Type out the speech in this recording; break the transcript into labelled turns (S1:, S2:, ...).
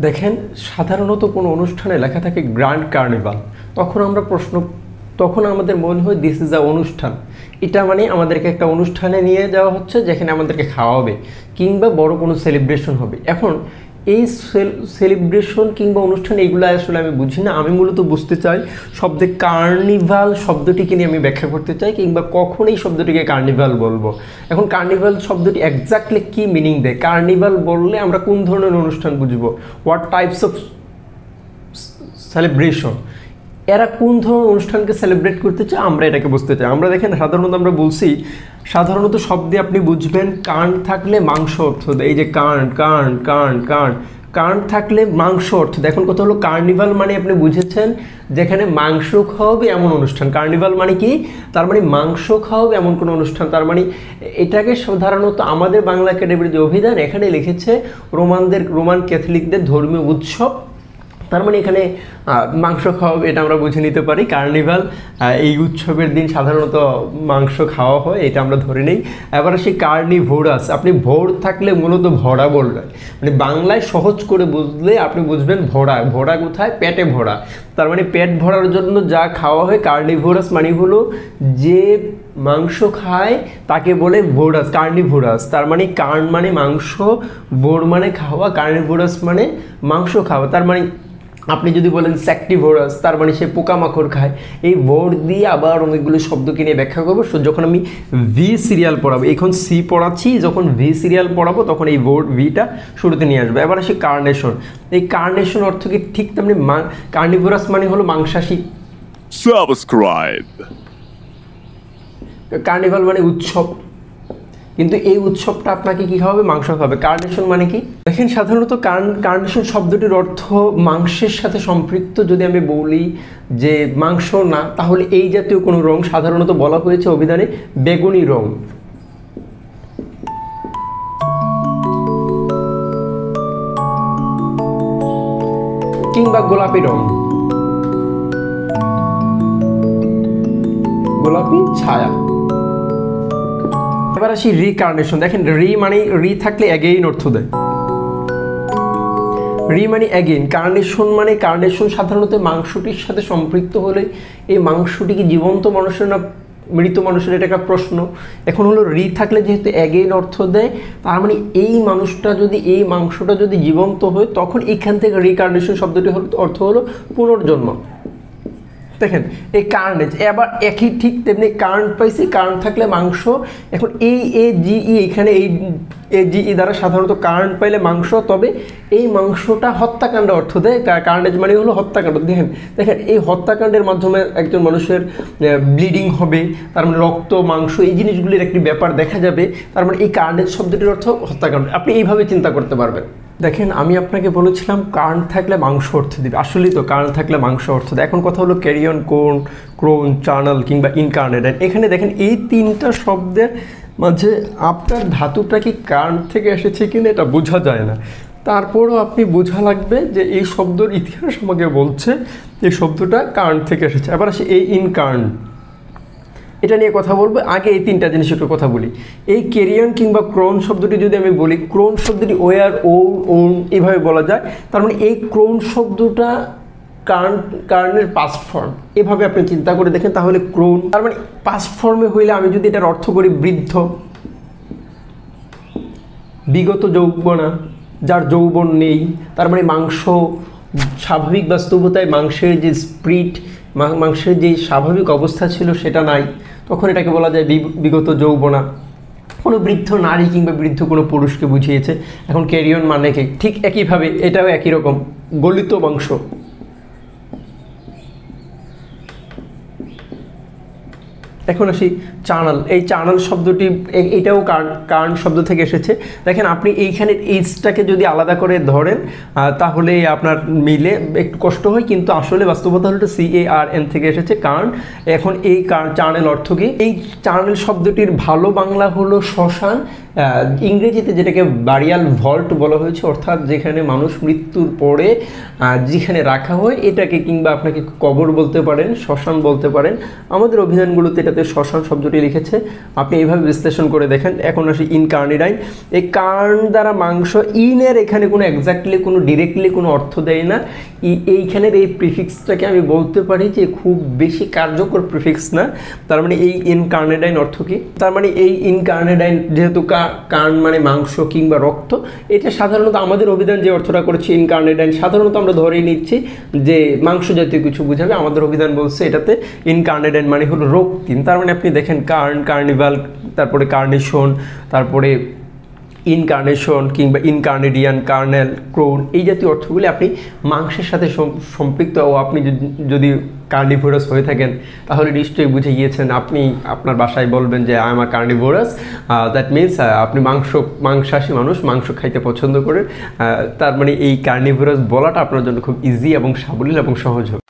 S1: দেখেন সাধারণত কোনো অনুষ্ঠানে লেখা থাকে গ্র্যান্ড কার্নিভাল। তখন আমাদের মনে হয় দিস ইজ আ অনুষ্ঠান, এটা মানে আমাদেরকে একটা অনুষ্ঠানে নিয়ে যাওয়া হচ্ছে যেখানে আমাদেরকে খাওয়া হবে কিংবা বড় কোনো সেলিব্রেশন হবে। এখন এই সেলিব্রেশন কিংবা অনুষ্ঠান এইগুলো আসলে আমি বুঝি না। আমি মূলত বুঝতে চাই শব্দে কার্নিভাল শব্দটিকে নিয়ে আমি ব্যাখ্যা করতে চাই কিংবা কখন এই শব্দটিকে কার্নিভাল বলবো। এখন কার্নিভাল শব্দটি এক্স্যাক্টলি কী মিনিং দেয়, কার্নিভাল বললে আমরা কোন ধরনের অনুষ্ঠান বুঝবো, হোয়াট টাইপস অফ সেলিব্রেশন, এরা কোন ধরনের অনুষ্ঠানকে সেলিব্রেট করতে চায় আমরা এটাকে বুঝতে চাই। আমরা দেখেন সাধারণত আমরা বলছি সাধারণত শব্দে আপনি বুঝবেন কার্ন থাকলে মাংস অর্থ দেয়। এই যে কার্ন কার্ন কার্ন কার্ন কার্ন থাকলে মাংস অর্থ দেয়। এখন কথা হলো কার্নিভাল মানে আপনি বুঝেছেন যেখানে মাংস খাওয়াবে এমন অনুষ্ঠান। কার্নিভাল মানে কি, তার মানে মাংস খাওয়াবে এমন কোনো অনুষ্ঠান। তার মানে এটাকে সাধারণত আমাদের বাংলা একাডেমির যে অভিধান এখানে লিখেছে রোমান ক্যাথলিকদের ধর্মীয় উৎসব। তার মানে এখানে মাংস খাওয়াবে এটা আমরা বুঝে নিতে পারি। কার্নিভাল এই উৎসবের দিন সাধারণত মাংস খাওয়া হয়, এটা আমরা ধরে নেই। এবার সেই কার্নিভোরাস, আপনি ভোর থাকলে মূলত ভরা বলবেন, মানে বাংলায় সহজ করে বুঝলে আপনি বুঝবেন ভরা। ভরা কোথায়? পেটে ভরা। তার মানে পেট ভরার জন্য যা খাওয়া হয় কার্নিভোরাস মানে হলো যে মাংস খায় তাকে বলে ভোরাস, কার্নিভোরাস। তার মানে কার্ন মানে মাংস, ভোর মানে খাওয়া, কার্নিভোরাস মানে মাংস খাওয়া। তার মানে আপনি যদি বলেন স্যাক্টিভোরাস তার মানে সে পোকামাকড় খায়। এই ভোর দিয়ে আবার অনেকগুলো শব্দকে নিয়ে ব্যাখ্যা করবো। যখন আমি ভি সিরিয়াল পড়াবো, এখন সি পড়াচ্ছি, যখন ভি সিরিয়াল পড়াবো তখন এই ভোর ভিটা শুরুতে নিয়ে আসবে। এবার আসি কার্নেশন। এই কার্নেশন অর্থ কি ঠিক তেমনি কার্নিভোরাস মানে হলো মাংসাশী।
S2: সাবস্ক্রাইব।
S1: কার্নিভাল মানে উৎসব, কিন্তু এই উৎসবটা আপনাকে কী খাওয়াবে? মাংস খাওয়াবে। কার্নেশন মানে কি দেখেন সাধারণত কার্নেশন শব্দটির অর্থ মাংসের সাথে সম্পৃক্ত। যদি আমি বলি যে মাংস না, তাহলে এই জাতীয় কোনো রং সাধারণত বলা হয়েছে অভিধানে বেগুনি রং কিংবা গোলাপি রং, গোলাপি ছায়া। এবার আসি রিকার্নেশন। দেখেন রি থাকলে অ্যাগেইন অর্থ দেয়। রি মানে অ্যাগেইন। কার্নেশন সাধারণত মাংসটির সাথে সম্পৃক্ত হলে এই মাংসটি কি জীবন্ত মানুষের না মৃত মানুষের, এটা একটা প্রশ্ন। এখন হলো রি থাকলে যেহেতু অ্যাগেইন অর্থ দেয়, তার মানে এই মাংসটা যদি জীবন্ত হয় তখন এখান থেকে রিকার্নেশন শব্দটি অর্থ হলো পুনর্জন্ম। দেখেন এই কার্নেজ এবার একই ঠিক তেমনি কার্ন পাইছি, কার্ন থাকলে মাংস। এখন এই জিই এখানে এই জিই দ্বারা সাধারণত কার্ন পাইলে মাংস, তবে এই মাংসটা হত্যাকাণ্ড অর্থ দেয়। কার্নেজ মানে হলো হত্যাকাণ্ড। দেখেন এই হত্যাকাণ্ডের মাধ্যমে একজন মানুষের ব্লিডিং হবে, তার মানে রক্ত মাংস এই জিনিসগুলির একটি ব্যাপার দেখা যাবে। তার মানে এই কার্নেজ শব্দটির অর্থ হত্যাকাণ্ড। আপনি এইভাবে চিন্তা করতে পারবেন। দেখেন আমি আপনাকে বলেছিলাম কার্ন থাকলে মাংস অর্থ দিবে, আসলেই তো কার্ন থাকলে মাংস অর্থ দেয়। এখন কথা হলো ক্যারিয়ন, ক্রোন, চার্নাল কিংবা ইনকার্নেট। এখানে দেখেন এই তিনটা শব্দের মাঝে আপনার ধাতুটা কি কার্ন থেকে এসেছে কিনা এটা বোঝা যায় না। তারপরও আপনি বোঝা লাগবে যে এই শব্দের ইতিহাস আমাকে বলছে এই শব্দটা কার্ন থেকে এসেছে। এবার আসে এই ইনকার্ন, এটা নিয়ে কথা বলবো। আগে এই তিনটা জিনিস একটু কথা বলি। এই ক্যারিয়ন কিংবা ক্রোন শব্দটি যদি আমি বলি, ক্রোন শব্দটি ওয়ার ওন এইভাবে বলা যায়। তার মানে এই ক্রোন শব্দটা কার্নের পাস্ট ফর্ম, এভাবে আপনি চিন্তা করে দেখেন। তাহলে ক্রোন তার মানে পাস্ট ফর্মে হইলে আমি যদি এটার অর্থ করি বৃদ্ধ, বিগত যৌবনা, যার যৌবন নেই, তার মানে মাংস স্বাভাবিক বাস্তবতায় মাংসের যে স্প্রিট, মাংসের যে স্বাভাবিক অবস্থা ছিল সেটা নাই, তখন এটাকে বলা যায় বিগত যৌবনা। কোনো বৃদ্ধ নারী কিংবা বৃদ্ধ কোনো পুরুষকে বুঝিয়েছে। এখন ক্যারিয়ন মানে কি ঠিক একইভাবে এটাও একই রকম, গলিত মাংস। এখন আসি চার্নাল। এই চার্নাল শব্দটি এটাও কার্ন শব্দ থেকে এসেছে। দেখেন আপনি এইখানের এইচটাকে যদি আলাদা করে ধরেন তাহলে আপনার মিলে একটু কষ্ট হয়, কিন্তু আসলে বাস্তবতা হলো CARN থেকে এসেছে কার্ন। এখন এই চার্নেল অর্থ কি? এই চার্নেল শব্দটির ভালো বাংলা হলো শ্মশান, ইংরেজিতে যেটাকে বারিয়াল ভল্ট বলা হয়েছে, অর্থাৎ যেখানে মানুষ মৃত্যুর পরে যেখানে রাখা হয় এটাকে, কিংবা আপনাকে কবর বলতে পারেন, শ্মশান বলতে পারেন। আমাদের অভিধানগুলোতে এটাতে শ্মশান শব্দটি শব্দটি লিখেছে, আপনি এইভাবে বিশ্লেষণ করে দেখেন। এখন আসি ইনকার্নিডাইন। এই কার্ন দ্বারা মাংস, ইনের এখানে কোনো এক্স্যাক্টলি কোনো ডিরেক্টলি কোনো অর্থ দেয় না। এইখানের এই প্রিফিক্সটাকে আমি বলতে পারি যে খুব বেশি কার্যকর প্রিফিক্স না। তার মানে এই ইনকার্নিডাইন অর্থ কি? তার মানে এই ইনকার্নিডাইন যেহেতু কার্ন মানে মাংস কিংবা রক্ত, এটা সাধারণত আমাদের অভিধান যে অর্থটা করেছে ইনকার্নিডাইন, সাধারণত আমরা ধরেই নিচ্ছি যে মাংস জাতীয় কিছু বোঝাবে। আমাদের অভিধান বলছে এটাতে ইনকার্নিডাইন মানে হলো রক্তিম। তার মানে আপনি দেখেন কার্ন, কার্নিভাল, তারপরে কার্নেশন, তারপরে ইনকার্নেশন কিংবা ইনকার্নিডিয়ান, কার্নেল, ক্রোন, এই জাতীয় অর্থগুলি আপনি মাংসের সাথে সম্পৃক্ত। ও আপনি যদি কার্নিভোরাস হয়ে থাকেন তাহলে নিশ্চয়ই বুঝে গিয়েছেন, আপনি আপনার বাসায় বলবেন যে I am a carnivorous, that means আপনি মাংসাশী মানুষ, মাংস খাইতে পছন্দ করেন। তার মানে এই কার্নিভোরাস বলাটা আপনার জন্য খুব ইজি এবং সাবলীল এবং সহজ হবে।